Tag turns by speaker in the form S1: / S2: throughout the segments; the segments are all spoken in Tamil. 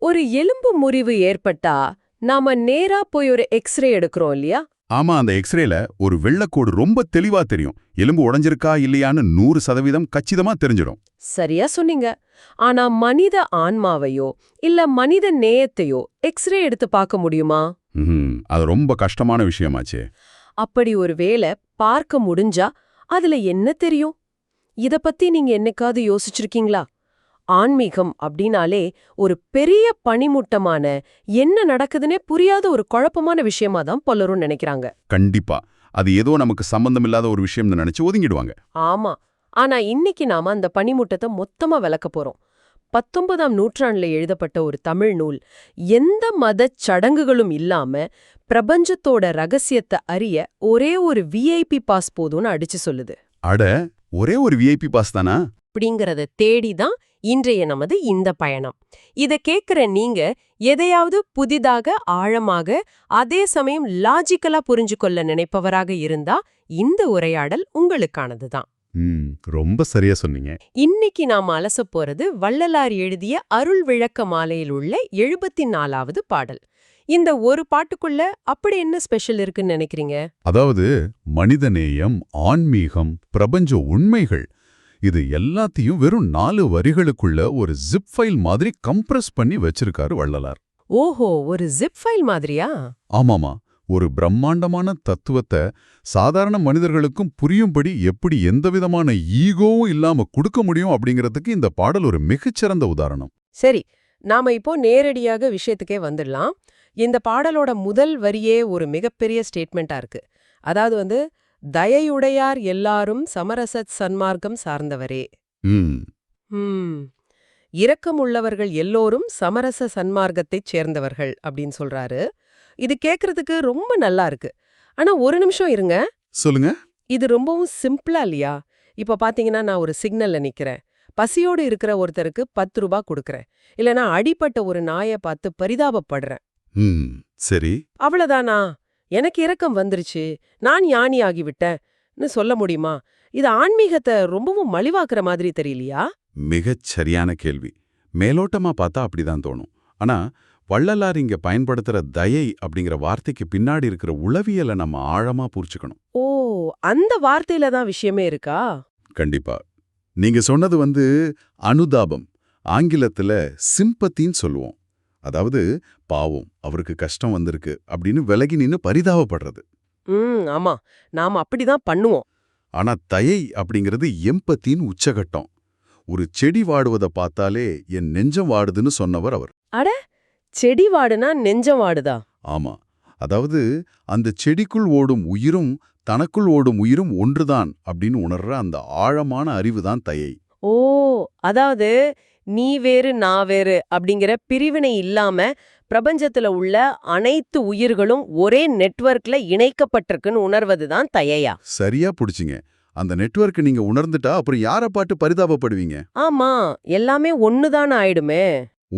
S1: ஒரு எலும்பு முறிவு ஏற்பட்டா நாம நேரா போய் ஒரு எக்ஸ்ரே எடுக்கிறோம் இல்லையா?
S2: ஆமா, அந்த எக்ஸ்ரேல ஒரு வெள்ளைக்கோடு ரொம்ப தெளிவா தெரியும். எலும்பு உடைஞ்சிருக்கா இல்லையான்னு 100% கச்சிதமா தெரிஞ்சிடும்.
S1: சரியா சொன்னீங்க. ஆனா மனித ஆன்மாவையோ இல்ல மனித நேயத்தையோ எக்ஸ்ரே எடுத்து பார்க்க முடியுமா?
S2: அது ரொம்ப கஷ்டமான விஷயமாச்சே.
S1: அப்படி ஒரு வேளை பார்க்க முடிஞ்சா அதுல என்ன தெரியும்? இத பத்தி நீங்க என்னைக்காவது யோசிச்சிருக்கீங்களா? ஆன்மீகம் அப்படின்னாலே ஒரு பெரிய பனிமுட்டமான என்ன நடக்குதுன்னே புரியாத ஒரு குழப்பமான விஷயமா தான் பலரும் நினைக்கிறாங்க.
S2: கண்டிப்பா. அது ஏதோ நமக்கு சம்பந்தமில்லாத ஒரு விஷயம்னு நினைச்சு ஒதுங்கிடுவாங்க.
S1: ஆமா. ஆனா இன்னைக்கு நாம அந்த பனிமுட்டத்தை மொத்தமா விளக்க போறோம். 19ஆம் நூற்றாண்டுல எழுதப்பட்ட ஒரு தமிழ் நூல் எந்த மதச் சடங்குகளும் இல்லாம பிரபஞ்சத்தோட ரகசியத்தை அறிய ஒரே ஒரு விஐபி பாஸ் போதும்னு அடிச்சு சொல்லுது.
S2: அட, ஒரே ஒரு விஐபி பாஸ் தானா?
S1: அப்படிங்கறத தேடிதான் இன்றைய நமது இந்த பயணம். இத கேக்குற நீங்க எதையாவது புதிதாக ஆழமாக அதே சமயம் லாஜிக்கலா புரிஞ்சு கொள்ள நினைப்பவராக இருந்தா இந்த உரையாடல் உங்களுக்கானதுதான்.
S2: ரொம்ப சரியா சொன்னீங்க.
S1: இன்னைக்கு நாம அலசப் போறது வள்ளலார் எழுதிய அருள் விளக்க மாலையில் உள்ள 74வது பாடல். இந்த ஒரு பாட்டுக்குள்ள அப்படி என்ன ஸ்பெஷல் இருக்குன்னு நினைக்கிறீங்க?
S2: அதாவது மனிதநேயம், ஆன்மீகம், பிரபஞ்ச உண்மைகள், இது எல்லாத்தையும் வெறும் 4 வரிகளுக்குள்ள ஒரு ஜிப் ஃபைல் மாதிரி கம்ப்ரஸ் பண்ணி வச்சிருக்காரு வள்ளலார்.
S1: ஓஹோ, ஒரு ஜிப் ஃபைல் மாதிரியா?
S2: ஆமாமா, ஒரு பிரம்மாண்டமான தத்துவத்தை சாதாரண மனிதர்களுக்கும் புரியும்படி எப்படி எந்தவிதமான ஈகோவும் இல்லாம கொடுக்க முடியும் அப்படிங்கிறதுக்கு இந்த பாடல் ஒரு மிகச்சிறந்த உதாரணம்.
S1: சரி, நாம இப்போ நேரடியாக விஷயத்துக்கே வந்துடலாம். இந்த பாடலோட முதல் வரியே ஒரு மிகப்பெரிய ஸ்டேட்மெண்டா இருக்கு. அதாவது தயையுடையார் எல்லாரும் சமரசத் சன்மார்க்கம் சார்ந்தவரே. இரக்கமுள்ளவர்கள் எல்லோரும் சமரச சன்மார்க்கத்தைச் சேர்ந்தவர்கள் அப்படின்னு சொல்றாரு. இது கேக்குறதுக்கு ரொம்ப நல்லா இருக்கு. ஆனா ஒரு நிமிஷம் இருங்க.
S2: சொல்லுங்க.
S1: இது ரொம்பவும் சிம்பிளா இல்லையா? இப்ப பாத்தீங்கன்னா, நான் ஒரு சிக்னல்ல நிக்கிறேன். பசியோடு இருக்கிற ஒருத்தருக்கு 10 ரூபாய் கொடுக்கறேன். இல்லனா அடிபட்ட ஒரு நாயை பார்த்து பரிதாபப்படுறேன்.
S2: சரி.
S1: அவ்வளவுதானா? எனக்கு இரக்கம் வந்துருச்சு, நான் ஞானி ஆகிவிட்டேன்னு சொல்ல முடியுமா? இது ஆன்மீகத்தை ரொம்பவும் மலிவாக்குற மாதிரி தெரியலையா?
S2: மிகச் சரியான கேள்வி. மேலோட்டமா பார்த்தா அப்படிதான் தோணும். ஆனா வள்ளலார் இங்க பயன்படுத்துற தயை அப்படிங்கிற வார்த்தைக்கு பின்னாடி இருக்கிற உளவியலை நம்ம ஆழமா புரிச்சுக்கணும்.
S1: ஓ, அந்த வார்த்தையில தான் விஷயமே இருக்கா?
S2: கண்டிப்பா. நீங்க சொன்னது அனுதாபம். ஆங்கிலத்துல சிம்பத்தின்னு சொல்லுவோம். அதாவது பாவம், அவருக்கு கஷ்டம் வந்திருக்கு அப்படின்னு விலகி நின்னு பரிதாபப்படுறது.
S1: ஆமா, நாம அப்படிதான் பண்ணுவோம்.
S2: ஆனா தயை அப்படிங்கிறது எம்பத்தின் உச்சகட்டம். ஒரு செடி வாடுவதை பார்த்தாலே என் நெஞ்சம் வாடுதுன்னு சொன்னவர் அவர்.
S1: அட, செடி வாடுனா நெஞ்சம் வாடுதா?
S2: ஆமா, அதாவது அந்த செடிக்குள் ஓடும் உயிரும் தனக்குள் ஓடும் உயிரும் ஒன்றுதான் அப்படின்னு உணர்ற அந்த ஆழமான அறிவுதான் தயை.
S1: ஓ, அதாவது நீ வேறு நான் வேறு அப்படிங்கிற பிரிவினை இல்லாம பிரபஞ்சத்துல உள்ள அனைத்து உயிர்களும் ஒரே நெட்வொர்க்ல இணைக்கப்பட்டிருக்குன்னு உணர்வதுதான் தயையா?
S2: சரியா புடிச்சிங்க. அந்த நெட்வொர்க் நீங்க உணர்ந்துட்டா அப்புறம் யாரை பாட்டு பரிதாபப்படுவீங்க?
S1: ஆமா, எல்லாமே ஒண்ணுதான் ஆயிடுமே.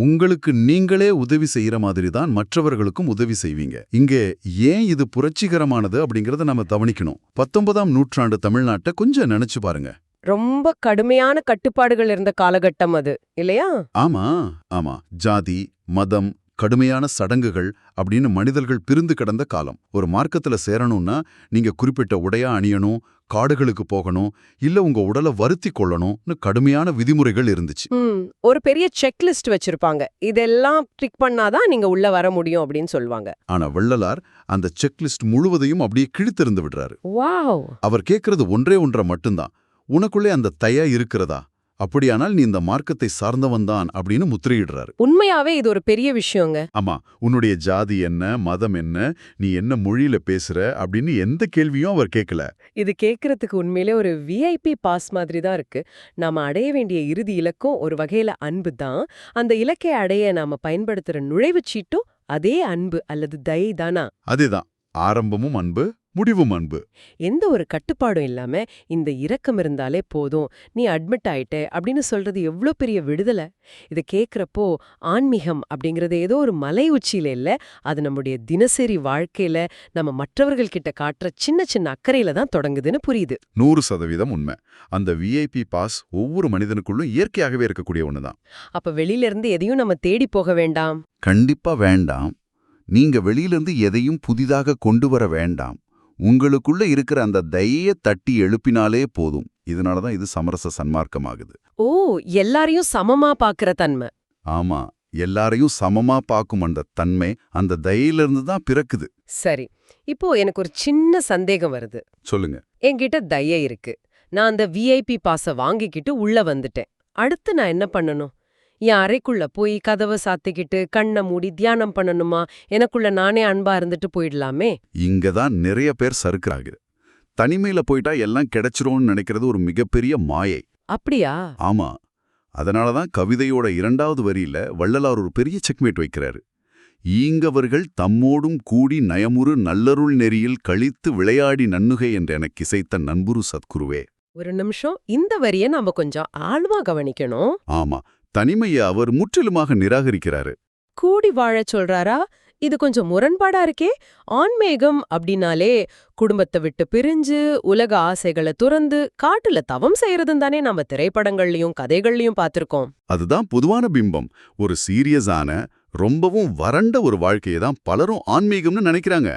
S2: உங்களுக்கு நீங்களே உதவி செய்யற மாதிரி தான் மற்றவர்களுக்கும் உதவி செய்வீங்க. இங்கே ஏன் இது புரட்சிகரமானது அப்படிங்கறத நம்ம கவனிக்கணும். 19ஆம் நூற்றாண்டு தமிழ்நாட்டை கொஞ்சம் நினைச்சு பாருங்க.
S1: ரொம்ப கடுமையான கட்டுப்பாடுகள் இருந்த காலகட்டம் அது, இல்லையா?
S2: ஆமா ஆமா, ஜாதி, மதம், கடுமையான சடங்குகள் அப்படின்னு மனிதர்கள் பிரிந்து கிடந்த காலம். ஒரு மார்க்கத்துல சேரணும்னா நீங்க குறிப்பிட்ட உடையா அணியணும், காடுகளுக்கு போகணும், இல்ல உங்க உடலை வருத்தி கொள்ளணும்னு கடுமையான விதிமுறைகள் இருந்துச்சு.
S1: ஒரு பெரிய செக்லிஸ்ட் வச்சிருப்பாங்க. இதெல்லாம் டிக் பண்ணாதான் நீங்க உள்ள வர முடியும் அப்படின்னு சொல்லுவாங்க.
S2: ஆனா வள்ளலார் அந்த செக்லிஸ்ட் முழுவதையும் அப்படியே கிழித்தெறிந்து விடுறாரு.
S1: வாவ்!
S2: அவர் கேட்கறது ஒன்றே ஒன்றை மட்டும்தான், உனக்குள்ளே அந்த தயா இருக்கிறதா? அப்படியானால் நீ இந்த மார்க்கத்தை சார்ந்தவன் தான் அப்படின்னு முத்திரையிடுறாரு.
S1: உண்மையாவே இது ஒரு பெரிய விஷயங்க.
S2: ஆமா, உன்னுடைய ஜாதி என்ன, மதம் என்ன, நீ என்ன மொழியில பேசுற அப்படின்னு எந்த கேள்வியும் அவர் கேட்கல.
S1: இது கேட்கறதுக்கு உண்மையிலே ஒரு விஐபி பாஸ் மாதிரி தான் இருக்கு. நாம அடைய வேண்டிய இறுதி இலக்கும் ஒரு வகையில அன்பு தான். அந்த இலக்கை அடைய நாம பயன்படுத்துற நுழைவுச்சீட்டும் அதே அன்பு அல்லது தயை தானா?
S2: அதேதான். ஆரம்பமும் அன்பு, முடிவும் அன்பு.
S1: எந்த ஒரு கட்டுப்பாடும் இல்லாம இந்த இரக்கம் இருந்தாலே போதும், நீ அட்மிட் ஆயிட்ட அப்படின்னு சொல்றது எவ்ளோ பெரிய விடுதலை. இத கேக்குறப்போ ஆன்மீகம் அப்படிங்கறது ஏதோ ஒரு மலை உச்சியில இல்ல, அது நம்முடைய தினசரி வாழ்க்கையில நம்ம மற்றவர்கள் கிட்ட காட்டுற சின்ன சின்ன அக்கறையில தான் தொடங்குதுன்னு புரியுது.
S2: 100% உண்மை. அந்த விஐபி பாஸ் ஒவ்வொரு மனிதனுக்குள்ளும் இயற்கையாகவே இருக்கக்கூடிய ஒண்ணுதான்.
S1: அப்ப வெளியில இருந்து எதையும் நம்ம தேடி போக வேண்டாம்.
S2: கண்டிப்பா வேண்டாம். நீங்க வெளியிலிருந்து எதையும் புதிதாக கொண்டு வர வேண்டாம். உங்களுக்குள்ள இருக்கிற அந்த தயைய தட்டி எழுப்பினாலே போதும். இதனாலதான் இது சமரச சன்மார்க்கமாகுது.
S1: ஓ, எல்லாரையும் சமமா பாக்குற தன்மை.
S2: ஆமா, எல்லாரையும் சமமா பார்க்கும் அந்த தன்மை அந்த தயையிலிருந்து தான் பிறக்குது.
S1: சரி, இப்போ எனக்கு ஒரு சின்ன சந்தேகம் வருது.
S2: சொல்லுங்க.
S1: என்கிட்ட தயை இருக்கு. நான் அந்த விஐபி பாஸ வாங்கிக்கிட்டு உள்ள வந்துட்டேன். அடுத்து நான் என்ன பண்ணணும்? என் அறைக்குள்ள போய் கதவை சாத்திக்கிட்டு கண்ணை மூடி தியானம் பண்ணணுமா? எனக்குள்ள நானே அன்பா இருந்துட்டு போயிடலாமே?
S2: இங்கதான் நிறைய பேர் சறுக்குறாங்க. தனிமையில போயிட்டா எல்லாம் கிடைச்சிரும்னு நினைக்கிறது ஒரு மிகப்பெரிய மாயை.
S1: அப்படியா?
S2: ஆமா. அதனாலதான் கவிதையோட 2வது வரியில வள்ளலார் ஒரு பெரிய செக்மேட் வைக்கிறாரு. ஈங்கவர்கள் தம்மோடும் கூடி நயமுறு நல்லருள் நெறியில் கழித்து விளையாடி நன்னுகை என்று எனக்கு இசைத்த நண்புரு சத்குருவே.
S1: ஒரு நிமிஷம், இந்த வரிய நாம கொஞ்சம் ஆழ்வா கவனிக்கணும்.
S2: ஆமா, தனிமையை அவர் முற்றிலுமாக நிராகரிக்கிறாரு.
S1: கூடி வாழச் சொல்றாரா? இது கொஞ்சம் முரண்பாடா இருக்கே. ஆன்மீகம் அப்படின்னாலே குடும்பத்தை விட்டு பிரிஞ்சு உலக ஆசைகளை துறந்து காட்டுல தவம் செய்யறதும் தானே நம்ம திரைப்படங்கள்லயும் கதைகள்லயும் பார்த்திருக்கோம்.
S2: அதுதான் பொதுவான பிம்பம். ஒரு சீரியஸான ரொம்பவும் வறண்ட ஒரு வாழ்க்கையை தான் பலரும் ஆன்மீகம்னு நினைக்கிறாங்க.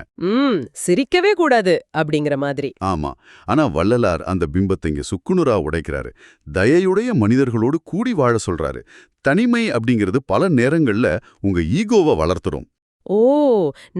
S1: சிரிக்கவே கூடாது அப்படிங்கிற மாதிரி.
S2: ஆமா, ஆனா வள்ளலார் அந்த பிம்பத்தை இங்க சுக்குநூறா உடைக்கிறாரு. தயையுடைய மனிதர்களோடு கூடி வாழ சொல்றாரு. தனிமை அப்படிங்கிறது பல நேரங்கள்ல உங்க ஈகோவை வளர்த்துரும்.
S1: ஓ,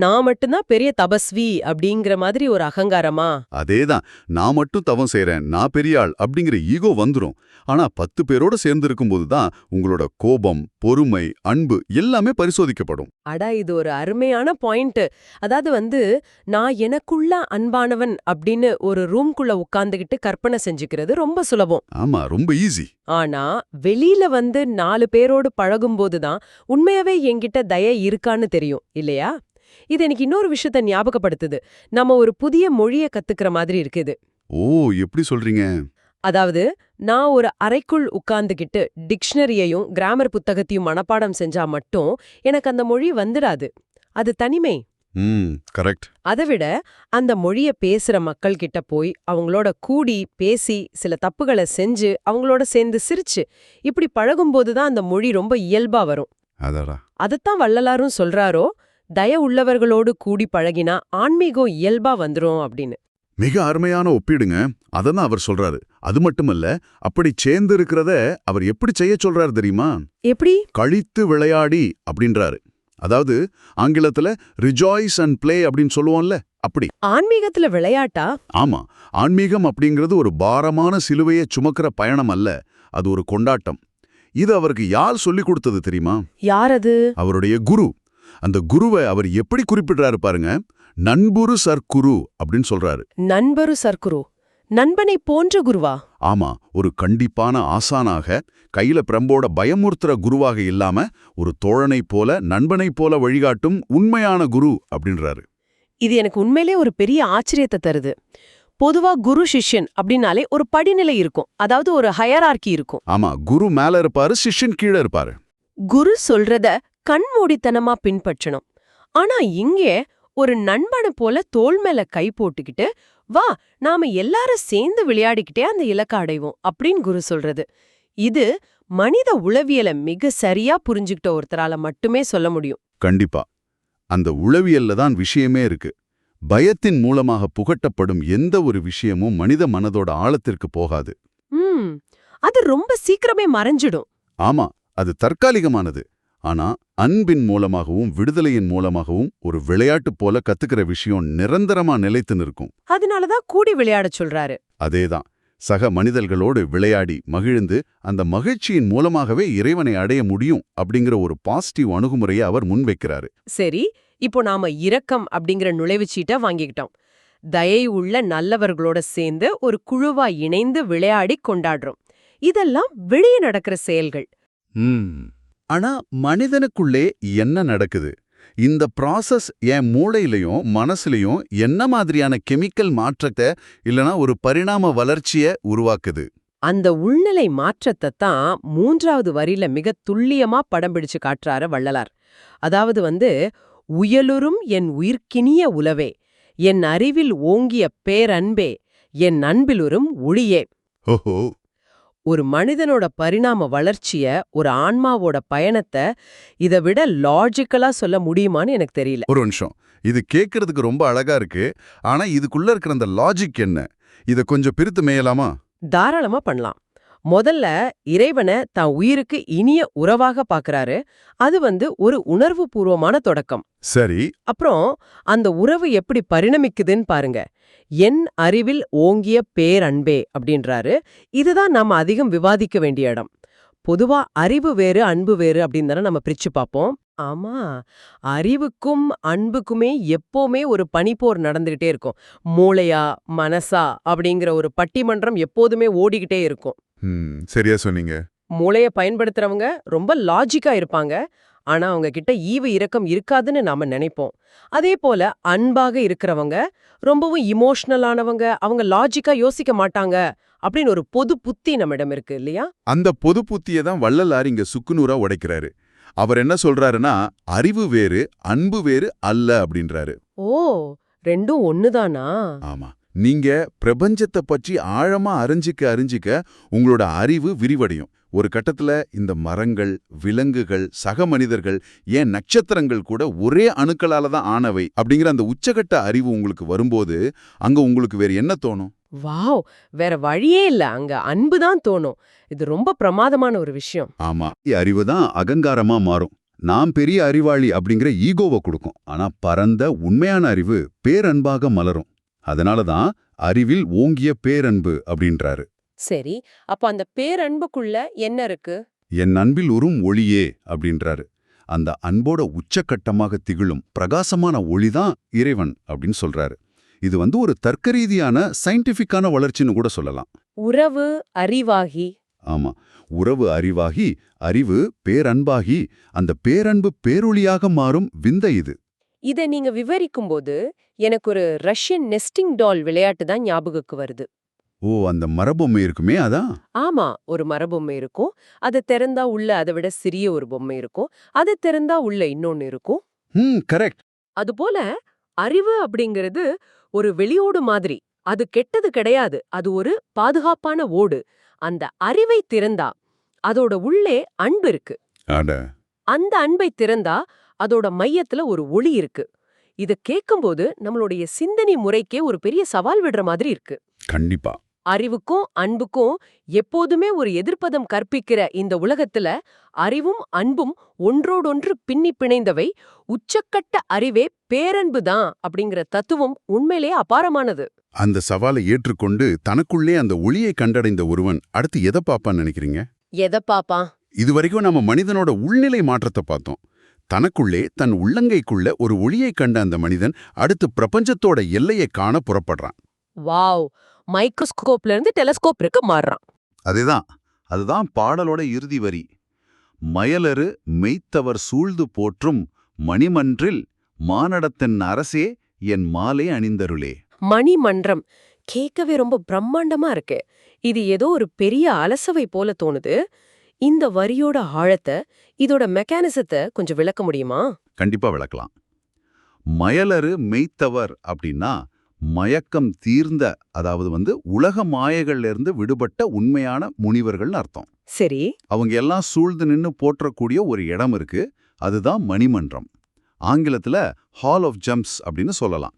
S1: நான் மட்டும்தான் பெரிய தபஸ்வி அப்படிங்கிற மாதிரி ஒரு அகங்காரமா?
S2: அதேதான். நான் மட்டும் தவம் செய்றேன், நான் பெரிய ஆள் அப்படிங்கிற ஈகோ வந்துரும். ஆனா 10 பேரோட சேர்ந்து இருக்கும்போது தான் உங்களோட கோபம், பொறுமை, அன்பு எல்லாமே பரிசோதிக்கப்படும்.
S1: அடா, இது ஒரு அருமையான பாயிண்ட். அதாவது நான் எனக்குள்ள அன்பானவன் அப்படின்னு ஒரு ரூம்குள்ள உட்கார்ந்துகிட்டு கற்பனை செஞ்சுக்கிறது ரொம்ப சுலபம்.
S2: ஆமா, ரொம்ப ஈஸி.
S1: ஆனா வெளியில 4 பேரோடு பழகும்போது தான் உண்மையாவே என்கிட்ட தயை இருக்கான்னு தெரியும் இல்லையா? இது எனக்கு இன்னொரு விஷயத்த ஞாபகப்படுத்துது. நம்ம ஒரு புதிய மொழிய கத்துக்கிற மாதிரி இருக்குது.
S2: ஓ, எப்படி சொல்றீங்க?
S1: அதாவது நான் ஒரு அறைக்குள் உட்கார்ந்துகிட்டு டிக்ஷனரியையும் கிராமர் புத்தகத்தையும் மனப்பாடம் செஞ்சா மட்டும் எனக்கு அந்த மொழி வந்துடாது. அது தனிமை.
S2: கரெக்ட்.
S1: அதைவிட அந்த மொழிய பேசுற மக்கள் கிட்ட போய் அவங்களோட கூடி பேசி சில தப்புகளை செஞ்சு அவங்களோட சேர்ந்து சிரிச்சு இப்படி பழகும்போது தான் அந்த மொழி ரொம்ப இயல்பா வரும். அதத்தான் வள்ளலாரும் சொல்றாரோ, தய உள்ளவர்களோடு கூடி பழகினா ஆன்மீகம் இயல்பா வந்துரும் அப்படின்னு.
S2: மிக அருமையான ஒப்பீடுங்க. அதான் அவர் சொல்றாரு. அது மட்டுமல்ல, அப்படி சேர்ந்து இருக்கிறத அவர் எப்படி செய்ய சொல்றாரு தெரியுமா?
S1: எப்படி?
S2: கழித்து விளையாடி அப்படின்றாரு. அதாவது ஆங்கிலத்துல ரிஜாய்ஸ் அண்ட் பிளே அப்படின்னு சொல்லுவோம்ல, அப்படி.
S1: ஆன்மீகத்துல விளையாட்டா?
S2: ஆமா, ஆன்மீகம் அப்படிங்கிறது ஒரு பாரமான சிலுவையை சுமக்கிற பயணம் அல்ல, அது ஒரு கொண்டாட்டம். இது அவருக்கு யார் சொல்லிக் கொடுத்தது தெரியுமா?
S1: யார் அது?
S2: அவருடைய குரு. அந்த குருவை அவர் எப்படி குறிப்பிடுறாரு பாருங்க. நண்புரு சர்க்குரு அப்படின்னு சொல்றாரு.
S1: நண்பரு சர்க்குரு, நண்பனை போன்ற குருவா?
S2: ஆமா, ஒரு கண்டிப்பான ஆசானாக, கையில பிரம்போட பயமுறுத்துற குருவாக இல்லாம ஒரு தோழனைப் போல நண்பனைப் போல வழிகாட்டும் உண்மையான குரு அப்படின்றாரு.
S1: இது எனக்கு உண்மையிலே ஒரு பெரிய ஆச்சரியத்தை தருது. பொதுவா குரு சிஷ்யன் அப்படின்னாலே ஒரு படிநிலை இருக்கும், அதாவது ஒரு ஹையரார்கி இருக்கும்.
S2: ஆமா, குரு மேல இருப்பாரு, சிஷ்யன் கீழே இருப்பாரு.
S1: குரு சொல்றத கண்மூடித்தனமா பின்பற்றணும். ஆனா இங்கே ஒரு நண்பனை போல தோள் மேல கை போட்டுக்கிட்டு, வா நாம எல்லாரும் சேர்ந்து விளையாடிக்கிட்டே அந்த இலக்க அடைவோம் அப்படின்னு குரு சொல்றது. இது மனித உளவியலை மிக சரியா புரிஞ்சுக்கிட்ட ஒருத்தரால மட்டுமே சொல்ல முடியும்.
S2: கண்டிப்பா. அந்த உளவியல்ல தான் விஷயமே இருக்கு. பயத்தின் மூலமாக புகட்டப்படும் எந்த ஒரு விஷயமும் மனித மனதோட ஆழத்திற்கு போகாது.
S1: அது ரொம்ப சீக்கிரமே மறைஞ்சிடும்.
S2: ஆமா, அது தற்காலிகமானது. ஆனா அன்பின் மூலமாகவும் விடுதலையின் மூலமாகவும் ஒரு விளையாட்டு போல கத்துக்கிற விஷயம் நிரந்தரமா நிலைத்து நிற்கும்.
S1: அதனாலதான் கூடி விளையாடச் சொல்றாரு.
S2: அதேதான். சக மனிதர்களோடு விளையாடி மகிழ்ந்து அந்த மகிழ்ச்சியின் மூலமாகவே இறைவனை அடைய முடியும் அப்படிங்கிற ஒரு பாசிட்டிவ் அணுகுமுறையை அவர் முன்வைக்கிறாரு.
S1: சரி, இப்போ நாம இரக்கம் அப்படிங்கிற நுழைவுச்சீட்டை வாங்கிக்கிட்டோம். தயை உள்ள நல்லவர்களோட சேர்ந்து ஒரு குழுவா இணைந்து விளையாடி கொண்டாடுறோம். இதெல்லாம் வெளியே நடக்கிற செயல்கள்.
S2: ஆனா மனிதனுக்குள்ளே என்ன நடக்குது? இந்த ப்ராசஸ் என் மூளையிலையும் மனசுலயும் என்ன மாதிரியான கெமிக்கல் மாற்றத்தை இல்லனா ஒரு பரிணாம வளர்ச்சியை உருவாக்குது?
S1: அந்த உள்நிலை மாற்றத்தை தான் 3வது வரியில மிக துல்லியமா படம் பிடிச்சு காட்டுறாரு வள்ளலார். அதாவது உயலுறும் என் உயிர்க்கினிய உலவே, என் அறிவில் ஓங்கிய பேரன்பே, என் அன்பிலுறும் ஒளியே.
S2: ஓஹோ.
S1: ஒரு மனிதனோட பரிணாம வளர்ச்சிய, ஒரு ஆன்மாவோட பயணத்தை இதை விட லாஜிக்கலா சொல்ல முடியுமான்னு எனக்கு தெரியல.
S2: ஒரு நிமிஷம். இது கேட்கறதுக்கு ரொம்ப அழகா இருக்கு. ஆனா இதுக்குள்ள இருக்கிற அந்த லாஜிக் என்ன? இத கொஞ்சம் பிரித்து மேயலாமா?
S1: தாராளமா பண்ணலாம். முதல்ல இறைவனை தான் உயிருக்கு இனிய உறவாக பார்க்கறாரு. அது ஒரு உணர்வு பூர்வமான தொடக்கம்.
S2: சரி.
S1: அப்புறம் அந்த உறவு எப்படி பரிணமிக்குதுன்னு பாருங்க. என் அறிவில் ஓங்கிய பேரன்பே அப்படின்றாரு. இதுதான் நாம அதிகம் விவாதிக்க வேண்டிய இடம். பொதுவா அறிவு வேறு அன்பு வேறு அப்படின்னு தானே நம்ம பிரிச்சு பார்ப்போம். ஆமா, அறிவுக்கும் அன்புக்குமே எப்பவுமே ஒரு பனிப்போர் நடந்துகிட்டே இருக்கும். மூளையா மனசா அப்படிங்கிற ஒரு பட்டிமன்றம் எப்போதுமே ஓடிக்கிட்டே இருக்கும்.
S2: சரியா சொன்னீங்க.
S1: மூளைய பயன்படுத்துறவங்க ரொம்ப லாஜிக்கா இருப்பாங்க. ஆனா அவங்க கிட்ட ஈவு இரக்கம் இருக்காதுன்னு நாம நினைப்போம். அதே போல அன்பாக இருக்கிறவங்க ரொம்பவும் இமோஷனலானவங்க, அவங்க லாஜிக்கா யோசிக்க மாட்டாங்க அப்படின்னு ஒரு பொது புத்தி நம்மிடம் இருக்கு இல்லையா?
S2: அந்த பொது புத்தியை தான் வள்ளலார் இங்க சுக்குநூறா உடைக்கிறாரு. அவர் என்ன சொல்றாருன்னா, அறிவு வேறு அன்பு வேறு அல்ல அப்படின்றாரு.
S1: ஓ, ரெண்டும் ஒண்ணுதானா?
S2: ஆமா. நீங்க பிரபஞ்சத்தை பற்றி ஆழமா அறிஞ்சிக்க உங்களோட அறிவு விரிவடையும். ஒரு கட்டத்துல இந்த மரங்கள், விலங்குகள், சக மனிதர்கள், ஏன் நட்சத்திரங்கள் கூட ஒரே அணுக்களால தான் ஆனவை அப்படிங்கிற அந்த உச்சகட்ட அறிவு உங்களுக்கு வரும்போது அங்க உங்களுக்கு வேற என்ன தோணும்?
S1: வாவ், வேற வழியே இல்ல, அங்க அன்பு தான் தோணும். இது ரொம்ப பிரமாதமான ஒரு விஷயம்.
S2: ஆமா. அறிவு தான் அகங்காரமா மாறும். நான் பெரிய அறிவாளி அப்படிங்கிற ஈகோவை கொடுக்கும். ஆனா பரந்த உண்மையான அறிவு பேரன்பாக மலரும். அதனால தான் அறிவில் ஓங்கிய பேரன்பு அப்படின்றாரு.
S1: சரி, அப்ப அந்த பேரன்புக்குள்ள என்ன இருக்கு?
S2: என் அன்பில் உறும் ஒளியே அப்படின்றாரு. அந்த அன்போட உச்சக்கட்டமாக திகழும் பிரகாசமான ஒளிதான் இறைவன் அப்படின்னு சொல்றாரு. இது ஒரு தர்க்கரீதியான சயின்டிஃபிக்கான வளர்ச்சின்னு கூட சொல்லலாம்.
S1: உறவு அறிவாகி.
S2: ஆமா. உறவு அறிவாகி, அறிவு பேரன்பாகி, அந்த பேரன்பு பேரொளியாக மாறும் விந்தை இது.
S1: இதை நீங்க விவரிக்கும்போது எனக்கு ஒரு ரஷ்யன் நெஸ்டிங் டால் விளையாட்டு தான் ஞாபகத்துக்கு வருது.
S2: ஓ, அந்த மரபொம்மை இருக்குமே அதான்?
S1: ஆமா, ஒரு மரபொம்மை இருக்கும். அதை திறந்தா உள்ள அதை விட சிறிய ஒரு பொம்மை இருக்கும். அதை திறந்தா உள்ள இன்னொன்னு இருக்கும்.
S2: கரெக்ட்.
S1: அதுபோல அறிவு அப்படிங்கிறது ஒரு வெளியோடு மாதிரி. அது கெட்டது கிடையாது, அது ஒரு பாதுகாப்பான ஓடு. அந்த அறிவை திறந்தா அதோட உள்ளே அன்பு இருக்கு. அந்த அன்பை திறந்தா அதோட மையத்துல ஒரு ஒளி இருக்கு. இத கேட்கும்போது நம்மளுடைய சிந்தனை முறைக்கே ஒரு பெரிய சவால் விடுற மாதிரி இருக்கு.
S2: கண்டிப்பா.
S1: அறிவுக்கும் அன்புக்கும் எப்போதுமே ஒரு எதிர்ப்பதம் கற்பிக்கிற இந்த உலகத்துல அறிவும் அன்பும் ஒன்றோடொன்று பின்னி பிணைந்தவை. உச்சக்கட்ட அறிவே பேரன்பு தான் அப்படிங்கிற தத்துவம் உண்மையிலேயே அபாரமானது.
S2: அந்த சவாலை ஏற்றுக்கொண்டு தனக்குள்ளே அந்த ஒளியை கண்டடைந்த ஒருவன் அடுத்து எதை பாப்பான்னு நினைக்கிறீங்க?
S1: எதை பாப்பான்?
S2: இதுவரைக்கும் நம்ம மனிதனோட உள்நிலை மாற்றத்தை பார்த்தோம். தனக்குள்ளே தன் உள்ளங்கைக்குள்ள ஒரு ஒளியை கண்ட அந்த மனிதன் அடுத்து பிரபஞ்சத்தோட எல்லையை காண புறப்படுறான்.
S1: வாவ், மைக்ரோஸ்கோப்ல இருந்து டெலஸ்கோப்பிற்கு மாறுறான்.
S2: அதுதான் பாடலோட இறுதி வரி. மயலரு மெய்த்தவர் சூழ்ந்து போற்றும் மணிமன்றில் மானடத்தின் அரசே என் மாலை அணிந்தருளே.
S1: மணிமன்றம் கேட்கவே ரொம்ப பிரம்மாண்டமா இருக்கு. இது ஏதோ ஒரு பெரிய அலசவை போல தோணுது. இந்த வரியோட ஆழத்தை, இதோட மெக்கானிசத்தை கொஞ்சம் விளக்க முடியுமா?
S2: கண்டிப்பா விளக்கலாம். மயலரு மெய்த்தவர் அப்படின்னா மயக்கம் தீர்ந்த, அதாவது உலக மாயைகள்ல இருந்து விடுபட்ட உண்மையான முனிவர்கள்னு அர்த்தம்.
S1: சரி.
S2: அவங்க எல்லாம் சூழ்ந்து நின்னு போற்றக்கூடிய ஒரு இடம் இருக்கு. அதுதான் மணிமன்றம். ஆங்கிலத்துல ஹால் ஆஃப் ஜம்ப்ஸ் அப்படின்னு சொல்லலாம்.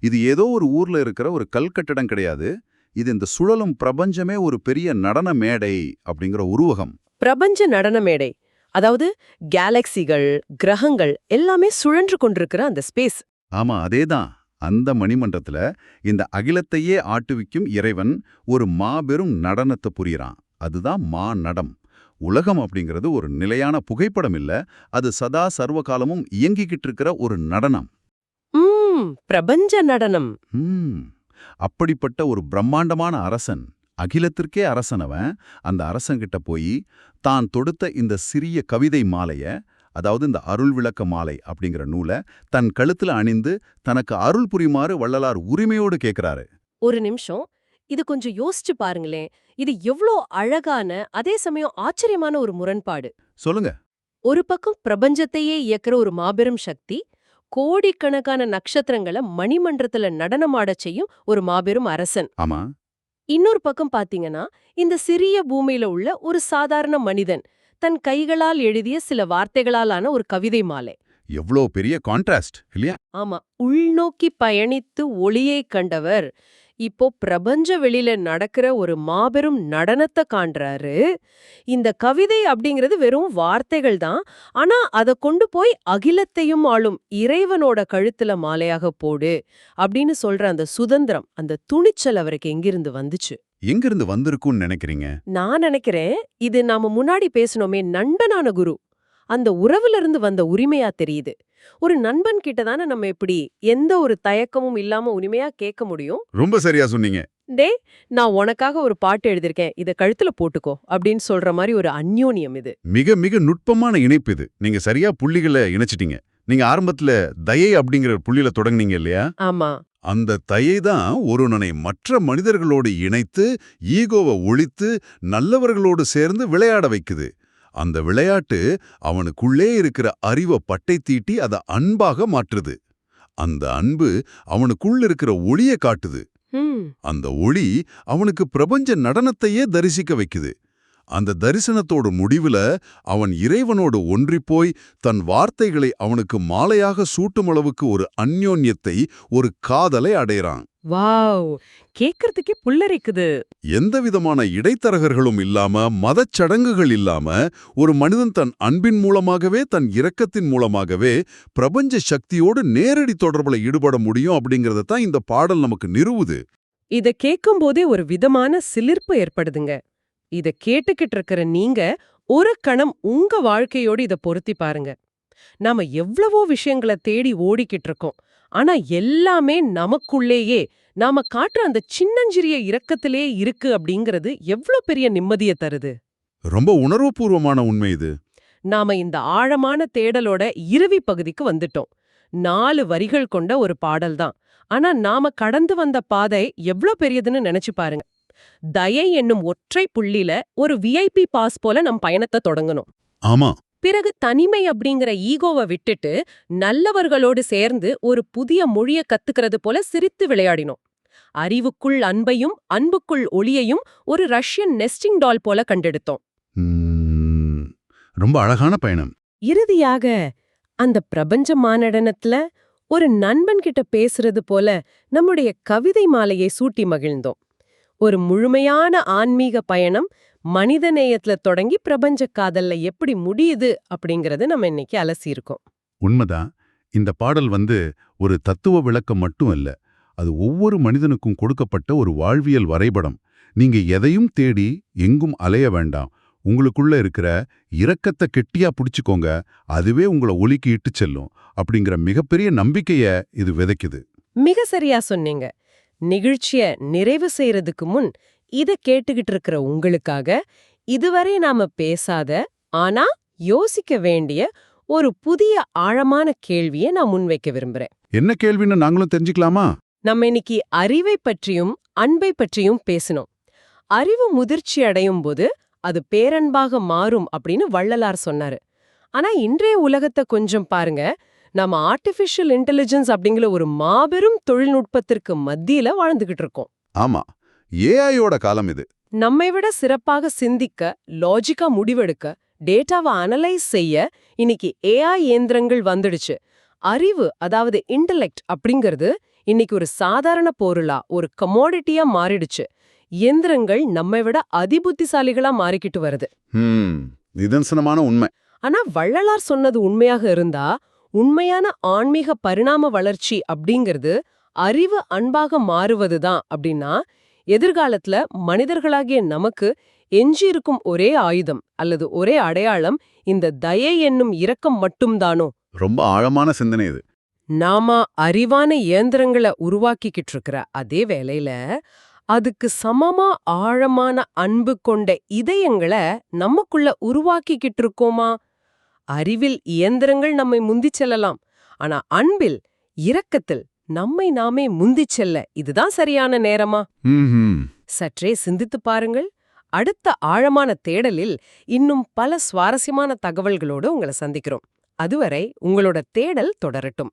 S2: இது ஏதோ ஒரு ஊர்ல இருக்கிற ஒரு கல்கட்டடம் கிடையாது. இது இந்த சுழலும் பிரபஞ்சமே ஒரு பெரிய நடன மேடை அப்படிங்கிற உருவகம்.
S1: பிரபஞ்ச நடன மேடை, அதாவது கேலக்சிகள், கிரகங்கள் எல்லாமே சுழன்று கொண்டிருக்கிற அந்த ஸ்பேஸ்.
S2: ஆமா, அதேதான். அந்த மணிமன்றத்துல இந்த அகிலத்தையே ஆட்டுவிக்கும் இறைவன் ஒரு மாபெரும் நடனத்தை புரியறான். அதுதான் மாநடம். உலகம் அப்படிங்கிறது ஒரு நிலையான புகைப்படம் இல்ல, அது சதா சர்வகாலமும் இயங்கிக்கிட்டு இருக்கிற ஒரு நடனம்.
S1: பிரபஞ்ச நடனம்.
S2: அப்படிப்பட்ட ஒரு பிரம்மாண்டமான அரசன், அகிலத்திற்கே அரசனவன், அந்த அரசன்கிட்ட போய் தான் தொடுத்த இந்த சிறிய கவிதை மாலைய, அதாவது இந்த அருள் விளக்க மாலை அப்படிங்கிற நூலை தன் கழுத்துல அணிந்து தனக்கு அருள் புரியுமாறு வள்ளலார் உரிமையோடு கேட்கிறாரு.
S1: ஒரு நிமிஷம், இது கொஞ்சம் யோசிச்சு பாருங்களேன். இது எவ்ளோ அழகான, அதே சமயம் ஆச்சரியமான ஒரு முரண்பாடு.
S2: சொல்லுங்க.
S1: ஒரு பக்கம் பிரபஞ்சத்தையே இயக்குற ஒரு மாபெரும் சக்தி, கோடிக்கணக்கான நட்சத்திரங்கள மணிமன்றத்துல நடனமாடச் செய்யும் ஒரு மாபெரும் அரசன்.
S2: ஆமா.
S1: இன்னொரு பக்கம் பாத்தீங்கன்னா, இந்த சிறிய பூமியில உள்ள ஒரு சாதாரண மனிதன் தன் கைகளால் எழுதிய சில வார்த்தைகளாலான ஒரு கவிதை மாலை.
S2: எவ்ளோ பெரிய கான்ட்ராஸ்ட் இல்லையா?
S1: ஆமா, உள்நோக்கி பயணித்து ஒளியைக் கண்டவர் இப்போ பிரபஞ்ச வெளியில நடக்கிற ஒரு மாபெரும் நடனத்தை காண்றாரு. இந்த கவிதை அப்படிங்கிறது வெறும் வார்த்தைகள் தான். ஆனா அத கொண்டு போய் அகிலத்தையும் ஆளும் இறைவனோட கழுத்துல மாலையாக போடு அப்படின்னு சொல்ற அந்த சுதந்திரம், அந்த துணிச்சல் அவருக்கு எங்கிருந்து வந்துச்சு?
S2: எங்கிருந்து வந்திருக்கும்னு நினைக்கிறீங்க?
S1: நான் நினைக்கிறேன், இது நாம முன்னாடி பேசணுமே நண்பனான குரு, அந்த உறவுல இருந்து வந்த உரிமையா தெரியுது. ஒரு நண்பன் கிட்ட தானே நம்ம இப்படி எந்த ஒரு தயக்கமும் இல்லாம உரிமையா கேட்க முடியும்.
S2: ரொம்ப சரியா சொன்னீங்க.
S1: டே, நான் உனக்காக ஒரு பாட்டு எழுதிருக்கேன், இத கழுத்துல போட்டுக்கோ அப்படின்னு சொல்ற மாதிரி ஒரு அந்யோன்யம் இது.
S2: மிக மிக நுட்பமான இணைப்பு இது. நீங்க சரியா புள்ளிகளை இணைச்சிட்டீங்க. நீங்க ஆரம்பத்துல தயை அப்படிங்கிற புள்ளியில தொடங்குனீங்க இல்லையா?
S1: ஆமா.
S2: அந்த தயை தான் ஒருவனை மற்ற மனிதர்களோடு இணைத்து ஈகோவை ஒழித்து நல்லவர்களோடு சேர்ந்து விளையாட வைக்குது. அந்த விளையாட்டு அவனுக்குள்ளே இருக்கிற அறிவை பட்டை தீட்டி அதை அன்பாக மாற்றுது. அந்த அன்பு அவனுக்குள்ள இருக்கிற ஒளியை காட்டுது. அந்த ஒளி அவனுக்கு பிரபஞ்ச நடனத்தையே தரிசிக்க வைக்குது. அந்த தரிசனத்தோட முடிவுல அவன் இறைவனோடு ஒன்றிப்போய் தன் வார்த்தைகளை அவனுக்கு மாலையாக சூட்டும் அளவுக்கு ஒரு அந்யோன்யத்தை, ஒரு காதலை அடையறான்.
S1: வாவ், கேக்குறதுக்கே புல்லரிக்குது.
S2: எந்தவிதமான இடைத்தரகர்களும் இல்லாம, மதச்சடங்குகள் இல்லாம, ஒரு மனிதன் தன் அன்பின் மூலமாகவே, தன் இரக்கத்தின் மூலமாகவே பிரபஞ்ச சக்தியோடு நேரடி தொடர்புல ஈடுபட முடியும் அப்படிங்கறத தான் இந்த பாடல் நமக்கு நிறுவுது.
S1: இத கேட்கும் போதே ஒரு விதமான சிலிர்ப்பு ஏற்படுதுங்க. இத கேட்டுக்கிட்டு இருக்கிற நீங்க ஒரு கணம் உங்க வாழ்க்கையோடு இத பொருத்தி பாருங்க. நாம எவ்வளவோ விஷயங்களை தேடி ஓடிக்கிட்டு இருக்கோம். ஆனா எல்லாமே நமக்குள்ளேயே, நாம காட்டுற அந்த சின்னஞ்சிறிய இரக்கத்திலே இருக்கு அப்படிங்கிறது எவ்ளோ பெரிய நிம்மதிய தருது.
S2: ரொம்ப உணர்வுபூர்வமான உண்மை இது.
S1: நாம இந்த ஆழமான தேடலோட இறுதி பகுதிக்கு வந்துட்டோம். 4 வரிகள் கொண்ட ஒரு பாடல் தான். ஆனா நாம கடந்து வந்த பாதை எவ்ளோ பெரியதுன்னு நினைச்சு பாருங்க. தயை என்னும் ஒற்றை புள்ளில ஒரு விஐபி பாஸ் போல நம் பயணத்தை தொடங்கணும்.
S2: ஆமா.
S1: பிறகு தனிமை அப்படிங்கிற ஈகோவை விட்டுட்டு நல்லவர்களோடு சேர்ந்து ஒரு புதிய மொழிய கத்துக்கிறது போல சிரித்து விளையாடினோம். அறிவுக்குள் அன்பையும் அன்புக்குள் ஒளியையும் ஒரு ரஷ்யன் நெஸ்டிங் டால் போல கண்டெடுத்தோம்.
S2: ரொம்ப அழகான பயணம்.
S1: இறுதியாக அந்த பிரபஞ்ச மாநடனத்துல ஒரு நண்பன் கிட்ட பேசுறது போல நம்முடைய கவிதை மாலையை சூட்டி மகிழ்ந்தோம். ஒரு முழுமையான ஆன்மீக பயணம் மனிதநேயத்துல தொடங்கி பிரபஞ்ச காதல்ல எப்படி முடியுது அப்படிங்கறது நம்ம இன்னைக்கு அலசியிருக்கோம்.
S2: உண்மைதான். இந்த பாடல் ஒரு தத்துவ விளக்கம் மட்டும் இல்ல. அது ஒவ்வொரு மனிதனுக்கும் கொடுக்கப்பட்ட ஒரு வாழ்வியல் வரைபடம். நீங்க எதையும் தேடி எங்கும் அலைய வேண்டாம். உங்களுக்குள்ள இருக்கிற இரக்கத்தை கெட்டியா புடிச்சுக்கோங்க. அதுவே உங்களை ஒளிக்கு இட்டு செல்லும். அப்படிங்கிற மிகப்பெரிய நம்பிக்கைய இது விதைக்குது.
S1: மிக சரியா சொன்னீங்க. நிகழ்ச்சிய நிறைவு செய்யறதுக்கு முன் இத கேட்டுக்கிட்டு இருக்கிற உங்களுக்காக இதுவரை நாம பேசாத, ஆனா யோசிக்க வேண்டிய ஒரு புதிய ஆழமான கேள்வியை நான் முன்வைக்க விரும்புறேன்.
S2: என்ன கேள்வின்னு நாங்களும் தெரிஞ்சுக்கலாமா?
S1: நம்ம இன்னைக்கு அறிவை பற்றியும் அன்பை பற்றியும் பேசணும். அறிவு முதிர்ச்சி அடையும் போது அது பேரன்பாக மாறும் அப்படின்னு வள்ளலார் சொன்னாரு. ஆனா இன்றைய உலகத்தை கொஞ்சம் பாருங்க. நம்ம ஆர்டிஃபிஷியல் இன்டெலிஜென்ஸ் அப்படிங்கிற ஒரு மாபெரும் தொழில்நுட்பத்திற்கு மத்தியில வாழ்ந்துகிட்டு இருக்கோம்.
S2: ஆமா, ஏஐயோட காலம் இது.
S1: நம்மை விட சிறப்பாக சிந்திக்க, லாஜிக்கா முடிவெடுக்க, டேட்டாவை அனலைஸ் செய்ய இன்னைக்கு ஏஐ இயந்திரங்கள் வந்துடுச்சு. அறிவு, அதாவது இன்டெலெக்ட் அப்படிங்கிறது இன்னைக்கு ஒரு சாதாரண பொருளா, ஒரு கமோடிட்டியா மாறிடுச்சு. இயந்திரங்கள் நம்மை விட அதிபுத்திசாலிகளா மாறிக்கிட்டு வருது.
S2: நிதர்சனமான உண்மை.
S1: ஆனா வள்ளலார் சொன்னது உண்மையாக இருந்தா, உண்மையான ஆன்மீக பரிணாம வளர்ச்சி அப்படிங்கிறது அறிவு அன்பாக மாறுவதுதான் அப்படின்னா, எதிர்காலத்துல மனிதர்களாகிய நமக்கு எஞ்சியிருக்கும் ஒரே ஆயுதம் அல்லது ஒரே அடையாளம் இந்த தயை என்னும் இரக்கம் மட்டும்தானோ?
S2: ரொம்ப ஆழமான சிந்தனை இது.
S1: நாம அறிவான இயந்திரங்களை உருவாக்கிக்கிட்டு இருக்கிற அதே வேளையில அதுக்கு சமமா ஆழமான அன்பு கொண்ட இதயங்களை நமக்குள்ள உருவாக்கிக்கிட்டு இருக்கோமா? அறிவில் இயந்திரங்கள் நம்மை முந்திச் செல்லலாம். ஆனா அன்பில், இரக்கத்தில் நம்மை நாமே முந்திச் செல்ல இதுதான் சரியான நேரமா? சற்றே சிந்தித்துப் பாருங்கள். அடுத்த ஆழமான தேடலில் இன்னும் பல சுவாரஸ்யமான தகவல்களோடு உங்களை சந்திக்கிறோம். அதுவரை உங்களோட தேடல் தொடரட்டும்.